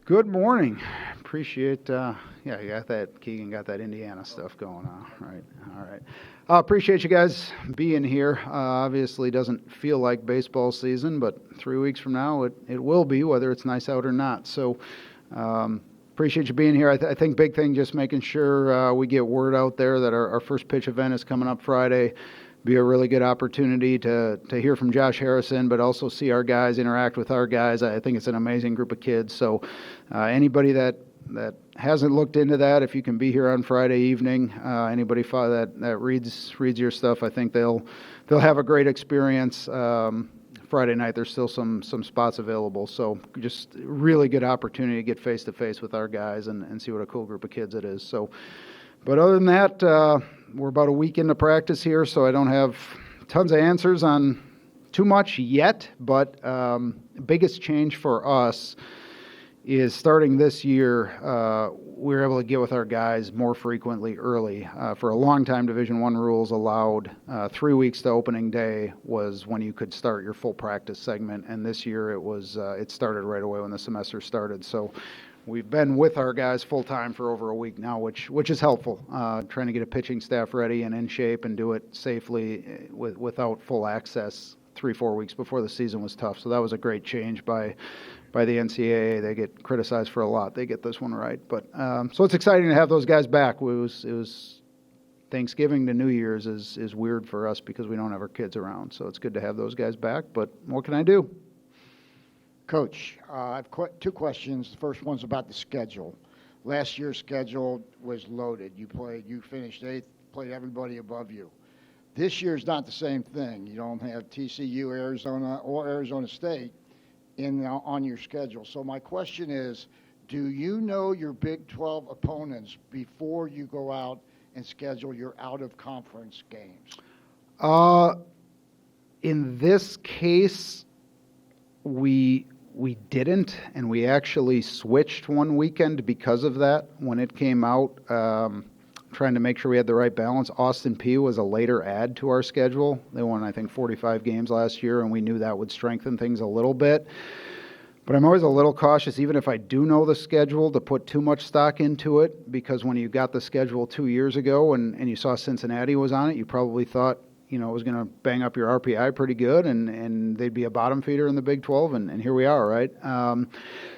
Good morning. Appreciate, you got that, Keegan got that Indiana stuff going on, right? All right. Appreciate you guys being here. Obviously doesn't feel like baseball season, but 3 weeks from now it will be, whether it's nice out or not. So appreciate you being here. I think big thing, just making sure we get word out there that our first pitch event is coming up Friday. Be a really good opportunity to hear from Josh Harrison, but also see our guys, interact with our guys. I think it's an amazing group of kids. So anybody that hasn't looked into that, if you can be here on Friday evening, anybody that reads your stuff, I think they'll have a great experience. Friday night, there's still some spots available. So just really good opportunity to get face to face with our guys and see what a cool group of kids it is. So, but other than that, we're about a week into practice here, so I don't have tons of answers on too much yet, but biggest change for us is starting this year, we were able to get with our guys more frequently early. For a long time, Division I rules allowed 3 weeks to opening day was when you could start your full practice segment, and this year it started right away when the semester started. So we've been with our guys full-time for over a week now, which is helpful, trying to get a pitching staff ready and in shape and do it safely without full access 3-4 weeks before the season was tough. So that was a great change by the NCAA. They get criticized for a lot. They get this one right. But so it's exciting to have those guys back. It was Thanksgiving to New Year's is weird for us because we don't have our kids around. So it's good to have those guys back. But what can I do? Coach, I've two questions. The first one's about the schedule. Last year's schedule was loaded. You finished 8th, played everybody above you. This year's not the same thing. You don't have TCU, Arizona, or Arizona State on your schedule. So my question is, do you know your Big 12 opponents before you go out and schedule your out-of-conference games? In this case, we didn't, and we actually switched one weekend because of that when it came out, trying to make sure we had the right balance. Austin P was a later add to our schedule. They won, I think, 45 games last year, and we knew that would strengthen things a little bit. But I'm always a little cautious, even if I do know the schedule, to put too much stock into it, because when you got the schedule 2 years ago and you saw Cincinnati was on it, you probably thought, it was going to bang up your RPI pretty good, and they'd be a bottom feeder in the Big 12, and here we are, right?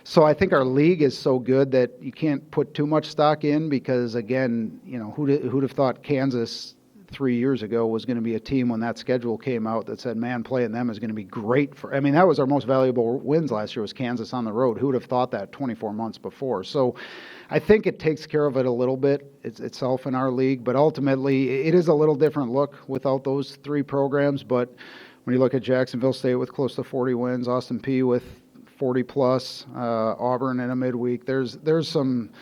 So I think our league is so good that you can't put too much stock in because, again, who'd have thought Kansas 3 years ago was going to be a team when that schedule came out that said, man, playing them is going to be great. That was our most valuable wins last year was Kansas on the road. Who would have thought that 24 months before? So I think it takes care of it a little bit itself in our league, but ultimately it is a little different look without those three programs. But when you look at Jacksonville State with close to 40 wins, Austin P with 40 plus, Auburn in a midweek, there's some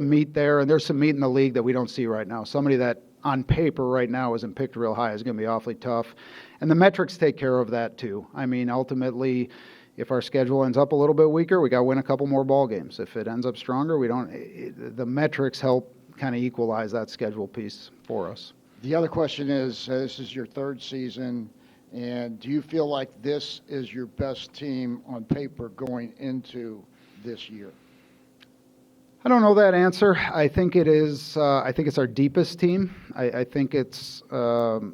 meat there, and there's some meat in the league that we don't see right now. Somebody that on paper right now isn't picked real high is going to be awfully tough. And the metrics take care of that too. Ultimately, if our schedule ends up a little bit weaker, we got to win a couple more ball games. If it ends up stronger, the metrics help kind of equalize that schedule piece for us. The other question is, this is your third season, and do you feel like this is your best team on paper going into this year? I don't know that answer. I think it is. I think it's our deepest team. I think it's the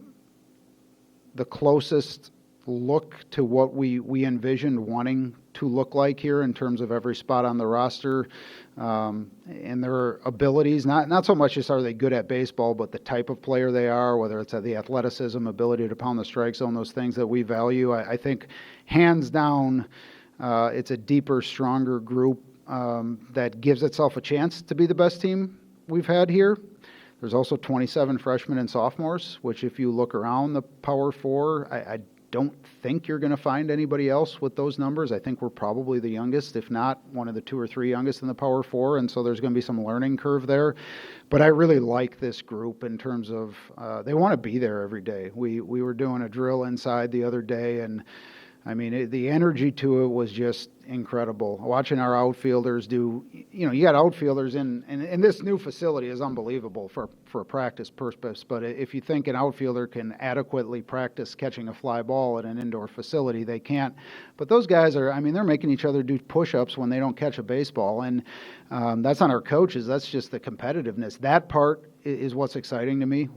closest look to what we envisioned wanting to look like here in terms of every spot on the roster and their abilities. Not so much just are they good at baseball, but the type of player they are, whether it's the athleticism, ability to pound the strike zone, those things that we value. I think hands down, it's a deeper, stronger group that gives itself a chance to be the best team we've had here. There's also 27 freshmen and sophomores, which if you look around the Power Four, I don't think you're going to find anybody else with those numbers. I think we're probably the youngest, if not one of the 2 or 3 youngest in the Power Four, and so there's going to be some learning curve there. But I really like this group in terms of they want to be there every day. We were doing a drill inside the other day, and I mean, the energy to it was just incredible. Watching our outfielders do, you got outfielders and this new facility is unbelievable for a practice purpose. But if you think an outfielder can adequately practice catching a fly ball at an indoor facility, they can't. But those guys they're making each other do push-ups when they don't catch a baseball. And that's not our coaches. That's just the competitiveness. That part is what's exciting to me.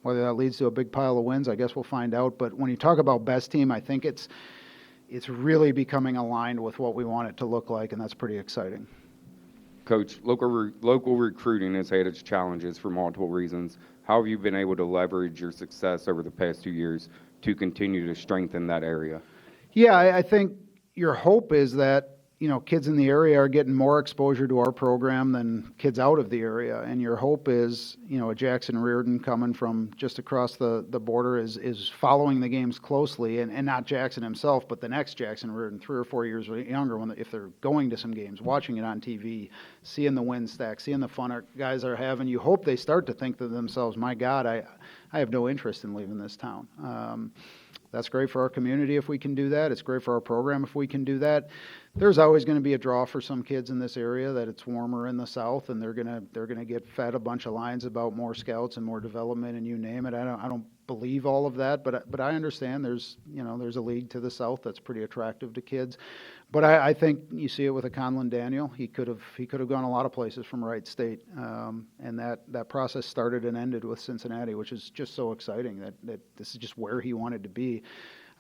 Whether that leads to a big pile of wins, I guess we'll find out. But when you talk about best team, I think it's really becoming aligned with what we want it to look like, and that's pretty exciting. Coach, local recruiting has had its challenges for multiple reasons. How have you been able to leverage your success over the past 2 years to continue to strengthen that area? Yeah, I think your hope is that kids in the area are getting more exposure to our program than kids out of the area. And your hope is, a Jackson Reardon coming from just across the border is following the games closely, and not Jackson himself, but the next Jackson Reardon, 3 or 4 years younger, if they're going to some games, watching it on TV, seeing the win stack, seeing the fun our guys are having. You hope they start to think to themselves, my God, I have no interest in leaving this town. That's great for our community if we can do that. It's great for our program if we can do that. There's always going to be a draw for some kids in this area that it's warmer in the south, and they're gonna get fed a bunch of lines about more scouts and more development and you name it. I don't believe all of that, but I understand there's a league to the south that's pretty attractive to kids. But I think you see it with a Conlon Daniel. He could have gone a lot of places from Wright State, and that process started and ended with Cincinnati, which is just so exciting that this is just where he wanted to be.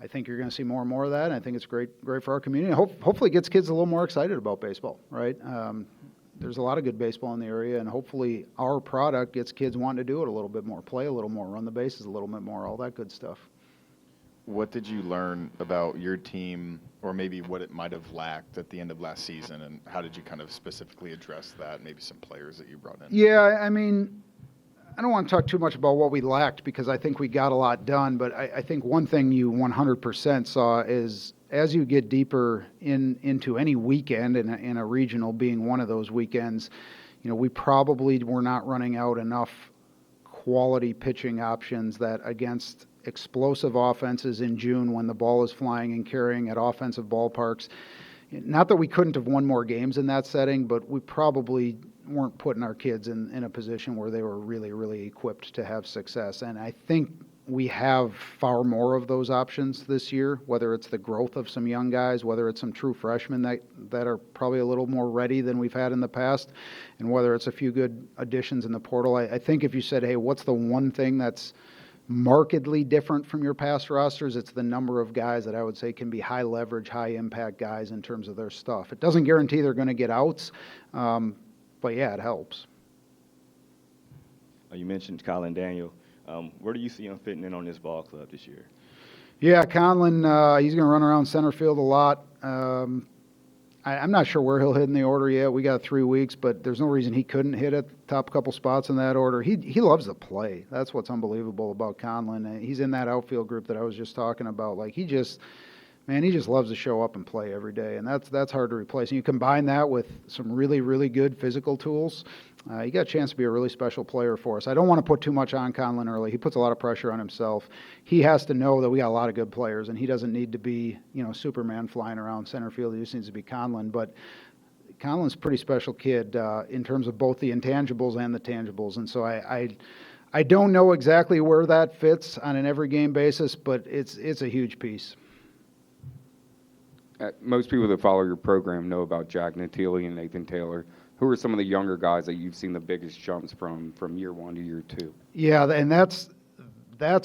I think you're going to see more and more of that, and I think it's great for our community. Hopefully it gets kids a little more excited about baseball, right? There's a lot of good baseball in the area, and hopefully our product gets kids wanting to do it a little bit more, play a little more, run the bases a little bit more, all that good stuff. What did you learn about your team, or maybe what it might have lacked at the end of last season, and how did you kind of specifically address that, maybe some players that you brought in? Yeah, I mean, I don't want to talk too much about what we lacked because I think we got a lot done, but I think one thing you 100% saw is as you get deeper into any weekend, in a regional being one of those weekends, we probably were not running out enough quality pitching options that against explosive offenses in June when the ball is flying and carrying at offensive ballparks. Not that we couldn't have won more games in that setting, but we probably weren't putting our kids in a position where they were really, really equipped to have success. And I think we have far more of those options this year, whether it's the growth of some young guys, whether it's some true freshmen that are probably a little more ready than we've had in the past, and whether it's a few good additions in the portal. I think if you said, hey, what's the one thing that's markedly different from your past rosters, it's the number of guys that I would say can be high leverage, high impact guys in terms of their stuff. It doesn't guarantee they're going to get outs, but yeah, it helps. You mentioned Colin Daniel. Where do you see him fitting in on this ball club this year? Yeah, Conlon, he's going to run around center field a lot. I'm not sure where he'll hit in the order yet. We got 3 weeks, but there's no reason he couldn't hit at the top couple spots in that order. He loves to play. That's what's unbelievable about Conlon. He's in that outfield group that I was just talking about. Like he just loves to show up and play every day, and that's hard to replace. And you combine that with some really, really good physical tools, you got a chance to be a really special player for us. I don't want to put too much on Conlon early. He puts a lot of pressure on himself. He has to know that we got a lot of good players, and he doesn't need to be, Superman flying around center field. He just needs to be Conlon. But Conlon's a pretty special kid in terms of both the intangibles and the tangibles. And so I don't know exactly where that fits on an every game basis, but it's a huge piece. Most people that follow your program know about Jack Natili and Nathan Taylor. Who are some of the younger guys that you've seen the biggest jumps from year 1 to year 2? Yeah, and that's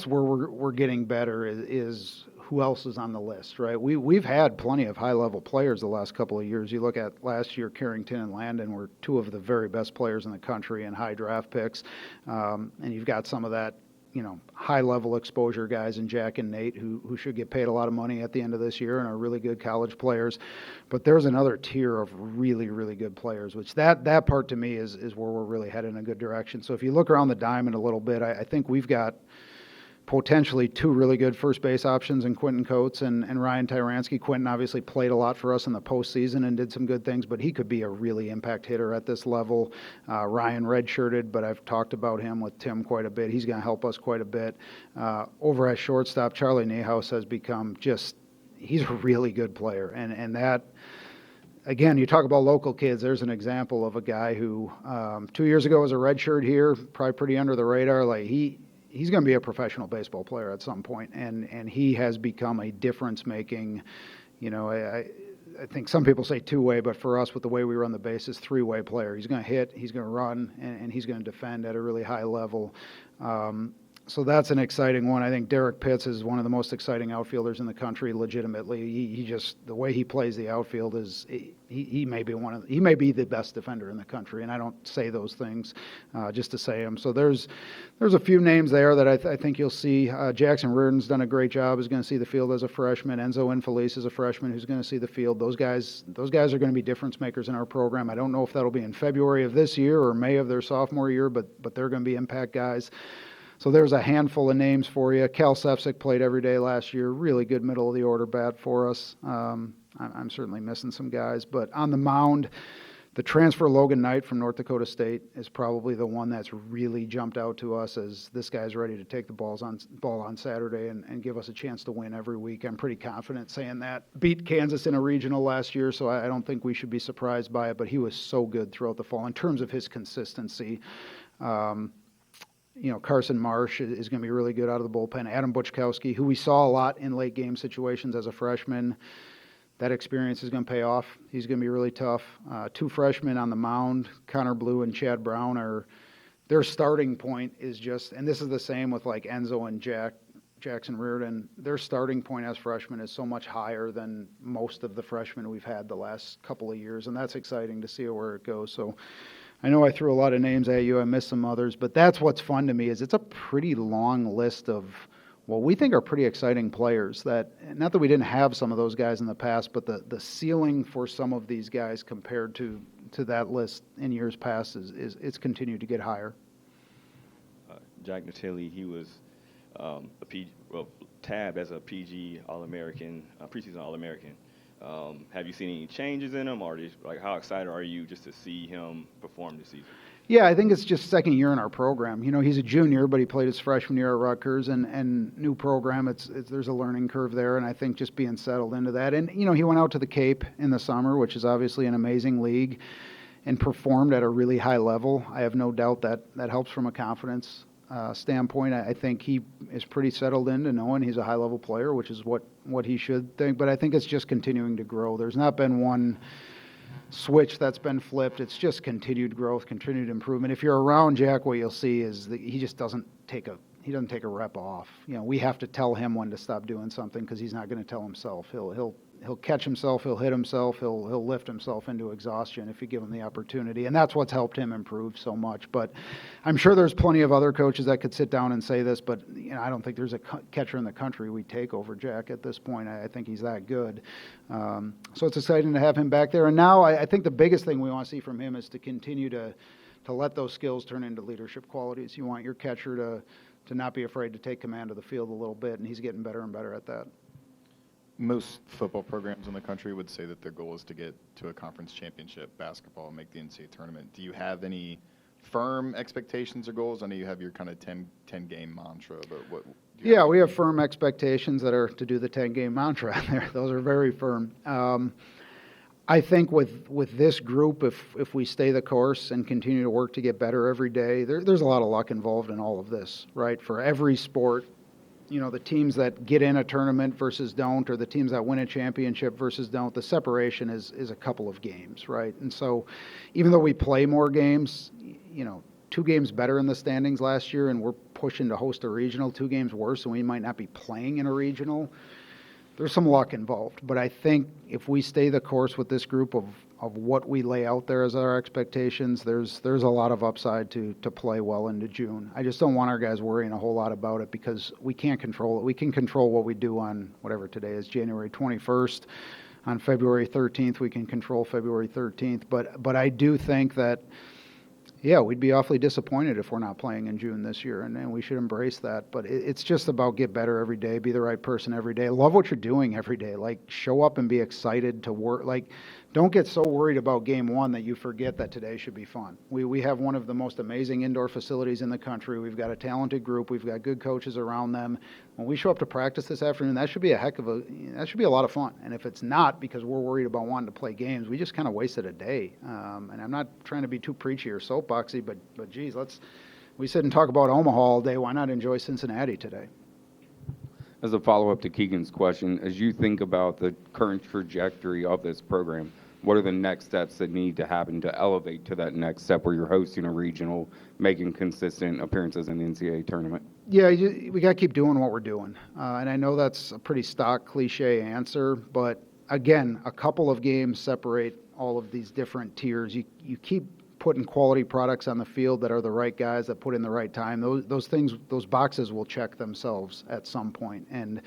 where we're getting better is who else is on the list, right? We've had plenty of high-level players the last couple of years. You look at last year, Carrington and Landon were two of the very best players in the country and high draft picks. And you've got some of that, high-level exposure guys in Jack and Nate who should get paid a lot of money at the end of this year and are really good college players. But there's another tier of really, really good players, which that part to me is where we're really headed in a good direction. So if you look around the diamond a little bit, I think we've got potentially two really good first base options in Quentin Coates and Ryan Tyranski. Quentin obviously played a lot for us in the postseason and did some good things, but he could be a really impact hitter at this level. Ryan redshirted, but I've talked about him with Tim quite a bit. He's going to help us quite a bit. Over at shortstop, Charlie Niehaus has become just he's a really good player. And that, again, you talk about local kids. There's an example of a guy who 2 years ago was a redshirt here, probably pretty under the radar. Like he's going to be a professional baseball player at some point, and he has become a difference-making. I think some people say two-way, but for us, with the way we run the bases, three-way player. He's going to hit, he's going to run, and he's going to defend at a really high level. So that's an exciting one. I think Derek Pitts is one of the most exciting outfielders in the country. Legitimately, he just, the way he plays the outfield is he may be the best defender in the country. And I don't say those things just to say them. So there's a few names there that I think you'll see. Jackson Reardon's done a great job. Is going to see the field as a freshman. Enzo Infelice is a freshman who's going to see the field. Those guys are going to be difference makers in our program. I don't know if that'll be in February of this year or May of their sophomore year, but they're going to be impact guys. So there's a handful of names for you. Cal Sefcik played every day last year. Really good middle of the order bat for us. I'm certainly missing some guys. But on the mound, the transfer Logan Knight from North Dakota State is probably the one that's really jumped out to us as this guy's ready to take the ball on Saturday and give us a chance to win every week. I'm pretty confident saying that. Beat Kansas in a regional last year, so I don't think we should be surprised by it. But he was so good throughout the fall in terms of his consistency. Carson Marsh is going to be really good out of the bullpen. Adam Buchkowski, who we saw a lot in late game situations as a freshman, that experience is going to pay off. He's going to be really tough. Two freshmen on the mound, Connor Blue and Chad Brown, their starting point is just, and this is the same with like Enzo and Jackson Reardon, their starting point as freshmen is so much higher than most of the freshmen we've had the last couple of years, and that's exciting to see where it goes. So I know I threw a lot of names at you. I missed some others, but that's what's fun to me is it's a pretty long list of what we think are pretty exciting players that, not that we didn't have some of those guys in the past, but the ceiling for some of these guys compared to that list in years past is it's continued to get higher. Jack Natili, he was tabbed as a PG All-American, preseason All-American. Have you seen any changes in him, or how excited are you just to see him perform this season? Yeah, I think it's just second year in our program. He's a junior, but he played his freshman year at Rutgers, and new program. There's a learning curve there, and I think just being settled into that. And he went out to the Cape in the summer, which is obviously an amazing league, and performed at a really high level. I have no doubt that helps from a confidence standpoint. I think he is pretty settled into knowing he's a high-level player, which is what he should think. But I think it's just continuing to grow. There's not been one switch that's been flipped. It's just continued growth, continued improvement. If you're around Jack, what you'll see is that he just doesn't take a rep off. We have to tell him when to stop doing something because he's not going to tell himself. He'll catch himself, he'll hit himself, he'll lift himself into exhaustion if you give him the opportunity. And that's what's helped him improve so much. But I'm sure there's plenty of other coaches that could sit down and say this, but I don't think there's a catcher in the country we take over Jack at this point. I think he's that good. So it's exciting to have him back there. And now I think the biggest thing we want to see from him is to continue to let those skills turn into leadership qualities. You want your catcher to not be afraid to take command of the field a little bit, and he's getting better and better at that. Most football programs in the country would say that their goal is to get to a conference championship, basketball, and make the NCAA tournament. Do you have any firm expectations or goals? I know you have your kind of 10-game mantra, but what? Yeah, we have firm expectations that are to do the 10-game mantra. Those are very firm. I think with this group, if we stay the course and continue to work to get better every day, there's a lot of luck involved in all of this, right? For every sport. The teams that get in a tournament versus don't, or the teams that win a championship versus don't, the separation is a couple of games, right? And so even though we play more games, 2 games better in the standings last year, and we're pushing to host a regional, 2 games worse, and we might not be playing in a regional, there's some luck involved. But I think if we stay the course with this group of what we lay out there as our expectations, there's a lot of upside to play well into June. I just don't want our guys worrying a whole lot about it because we can't control it. We can control what we do on whatever today is, January 21st. On February 13th, we can control February 13th. But I do think that Yeah, we'd be awfully disappointed if we're not playing in June this year, and we should embrace that. But it's just about get better every day, be the right person every day. Love what you're doing every day. Like, show up and be excited to work. Like, don't get so worried about game one that you forget that today should be fun. We have one of the most amazing indoor facilities in the country. We've got a talented group. We've got good coaches around them. When we show up to practice this afternoon, that should be that should be a lot of fun. And if it's not because we're worried about wanting to play games, we just kind of wasted a day. And I'm not trying to be too preachy or soapboxy, but geez, we sit and talk about Omaha all day. Why not enjoy Cincinnati today? As a follow-up to Keegan's question, as you think about the current trajectory of this program, what are the next steps that need to happen to elevate to that next step where you're hosting a regional, making consistent appearances in the NCAA tournament? Yeah, we got to keep doing what we're doing. And I know that's a pretty stock cliche answer, but again, a couple of games separate all of these different tiers. You keep putting quality products on the field that are the right guys that put in the right time. Those boxes will check themselves at some point. And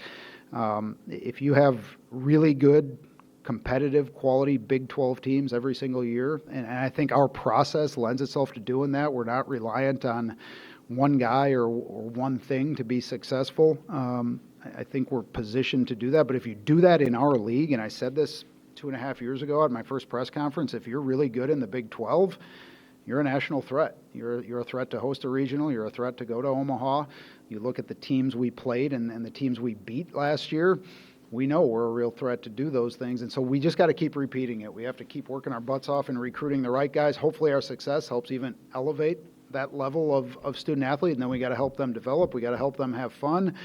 if you have really good, competitive, quality Big 12 teams every single year, and I think our process lends itself to doing that. We're not reliant on one guy or one thing to be successful. I think we're positioned to do that. But if you do that in our league, and I said this 2.5 years ago at my first press conference, if you're really good in the Big 12, you're a national threat. You're a threat to host a regional. You're a threat to go to Omaha. You look at the teams we played and the teams we beat last year, we know we're a real threat to do those things. And so we just got to keep repeating it. We have to keep working our butts off and recruiting the right guys. Hopefully our success helps even elevate that level of student athlete, and then we got to help them develop. We got to help them have fun.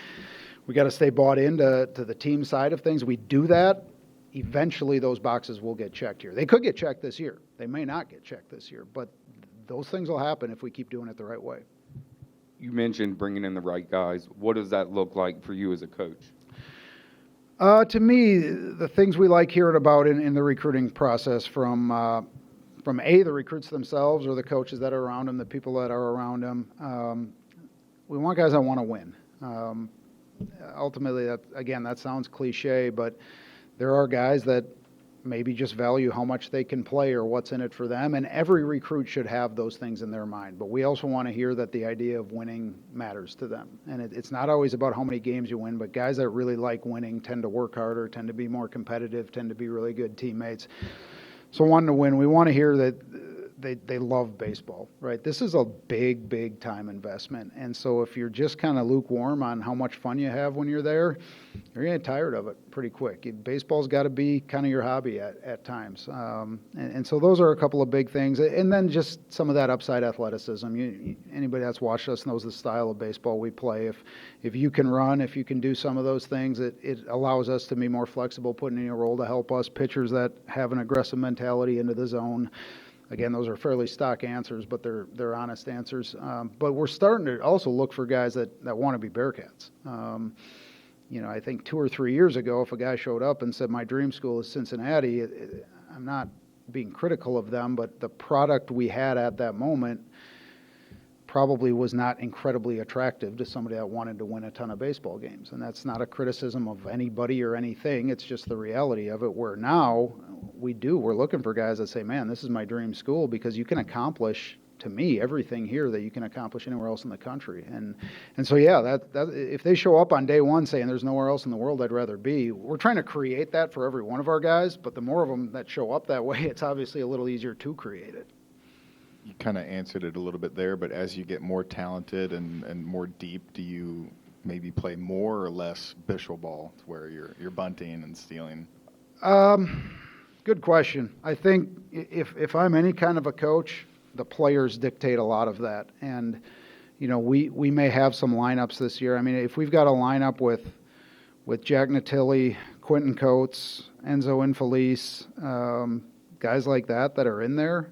We got to stay bought into the team side of things. We do that, eventually those boxes will get checked here. They could get checked this year. They may not get checked this year, but those things will happen if we keep doing it the right way. You mentioned bringing in the right guys. What does that look like for you as a coach? To me, the things we like hearing about in the recruiting process from the recruits themselves or the coaches that are around them, the people that are around them, we want guys that want to win. Ultimately, that sounds cliche, but there are guys that maybe just value how much they can play or what's in it for them, and every recruit should have those things in their mind. But we also want to hear that the idea of winning matters to them. And it's not always about how many games you win, but guys that really like winning tend to work harder, tend to be more competitive, tend to be really good teammates. So wanting to win, we want to hear that they love baseball, right? This is a big, big time investment. And so if you're just kind of lukewarm on how much fun you have when you're there, you're going to get tired of it pretty quick. Baseball's got to be kind of your hobby at times. And so those are a couple of big things. And then just some of that upside athleticism. Anybody that's watched us knows the style of baseball we play. If you can run, if you can do some of those things, it allows us to be more flexible, putting in a role to help us. Pitchers that have an aggressive mentality into the zone. Again, those are fairly stock answers, but they're honest answers. But we're starting to also look for guys that want to be Bearcats. I think 2 or 3 years ago, if a guy showed up and said, my dream school is Cincinnati, I'm not being critical of them, but the product we had at that moment probably was not incredibly attractive to somebody that wanted to win a ton of baseball games. And that's not a criticism of anybody or anything. It's just the reality of it, where now we're looking for guys that say, man, this is my dream school, because you can accomplish, to me, everything here that you can accomplish anywhere else in the country. And so, yeah, that if they show up on day one saying there's nowhere else in the world I'd rather be, we're trying to create that for every one of our guys. But the more of them that show up that way, it's obviously a little easier to create it. You kind of answered it a little bit there, but as you get more talented and more deep, do you maybe play more or less Bischel ball, where you're bunting and stealing? Good question. I think if I'm any kind of a coach, the players dictate a lot of that. And, we may have some lineups this year. I mean, if we've got a lineup with Jack Natilli, Quentin Coates, Enzo Infelice, guys like that are in there,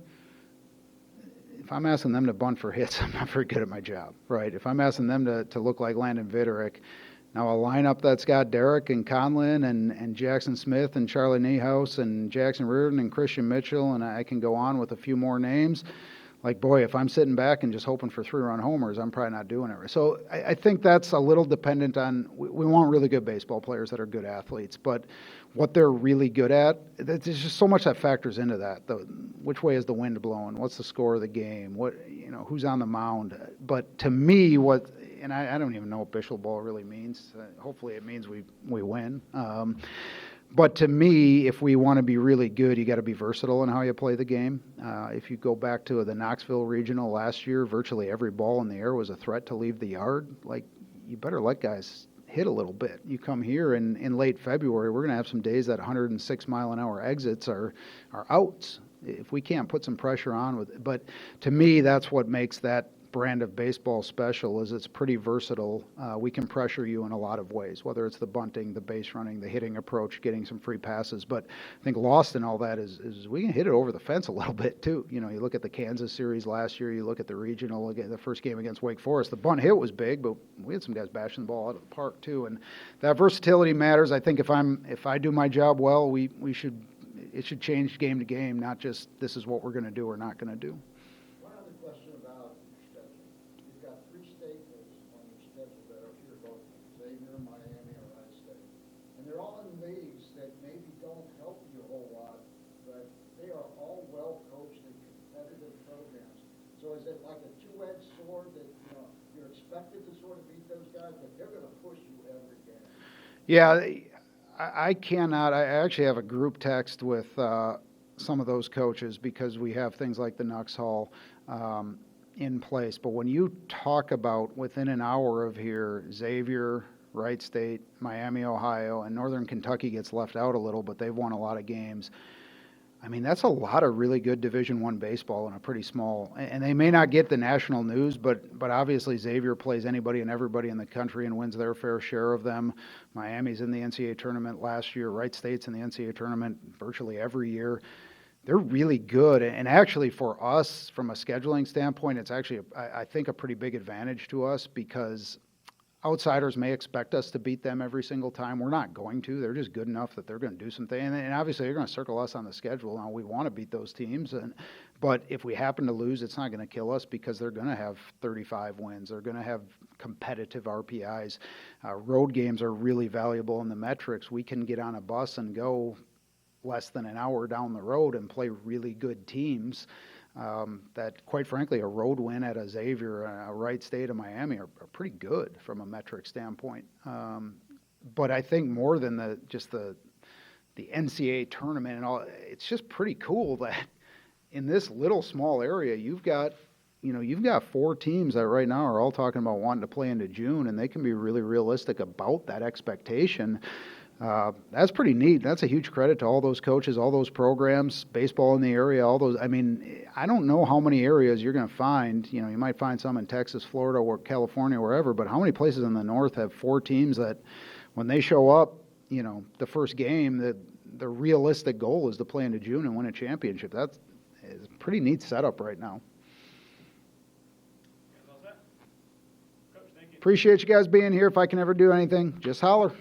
if I'm asking them to bunt for hits, I'm not very good at my job, right? If I'm asking them to look like Landon Vitterick, now a lineup that's got Derek and Conlin and Jackson Smith and Charlie Niehaus and Jackson Reardon and Christian Mitchell, and I can go on with a few more names. Like, boy, if I'm sitting back and just hoping for 3-run homers, I'm probably not doing it. So I think that's a little dependent on, we want really good baseball players that are good athletes, but what they're really good at, there's just so much that factors into that. which way is the wind blowing? What's the score of the game? Who's on the mound? But to me, and I don't even know what Bischel ball really means. Hopefully it means we win. But to me, if we want to be really good, you got to be versatile in how you play the game. If you go back to the Knoxville Regional last year, virtually every ball in the air was a threat to leave the yard. Like, you better let guys hit a little bit. You come here in late February, we're going to have some days that 106 mile an hour exits are outs. If we can't put some pressure on with it. But to me, that's what makes that brand of baseball special, is it's pretty versatile. We can pressure you in a lot of ways, whether it's the bunting, the base running, the hitting approach, getting some free passes. But I think lost in all that is we can hit it over the fence a little bit too. You look at the Kansas series last year, you look at the regional, again, the first game against Wake Forest, the bunt hit was big, but we had some guys bashing the ball out of the park too. And that versatility matters. I think if I do my job well, it should change game to game, not just this is what we're going to do or not going to do. One other question about your schedule. You've got 3 staples on your schedule that are here both Xavier, Miami, or Ohio State. And they're all in leagues that maybe don't help you a whole lot, but they are all well-coached and competitive programs. So is it like a two-edged sword that, you're expected to sort of beat those guys, but they're going to push you every game? Yeah, I cannot. I actually have a group text with some of those coaches because we have things like the Nux Hall in place. But when you talk about within an hour of here, Xavier, Wright State, Miami, Ohio, and Northern Kentucky gets left out a little, but they've won a lot of games. I mean, that's a lot of really good Division I baseball in a pretty small, and they may not get the national news, but obviously Xavier plays anybody and everybody in the country and wins their fair share of them. Miami's in the NCAA tournament last year. Wright State's in the NCAA tournament virtually every year. They're really good, and actually for us, from a scheduling standpoint, it's actually, I think, a pretty big advantage to us because outsiders may expect us to beat them every single time. We're not going to. They're just good enough that they're going to do something. And obviously, they're going to circle us on the schedule. Now, we want to beat those teams. But if we happen to lose, it's not going to kill us because they're going to have 35 wins. They're going to have competitive RPIs. Road games are really valuable in the metrics. We can get on a bus and go less than an hour down the road and play really good teams. That, quite frankly, a road win at a Xavier, a Wright State, a Miami are pretty good from a metric standpoint. But I think more than the NCAA tournament and all, it's just pretty cool that in this little small area you've got 4 teams that right now are all talking about wanting to play into June, and they can be really realistic about that expectation. That's pretty neat. That's a huge credit to all those coaches, all those programs, baseball in the area, all those. I mean, I don't know how many areas you're going to find. You might find some in Texas, Florida, or California, wherever, but how many places in the North have 4 teams that when they show up, the first game, the realistic goal is to play into June and win a championship. That's a pretty neat setup right now. Appreciate you guys being here. If I can ever do anything, just holler.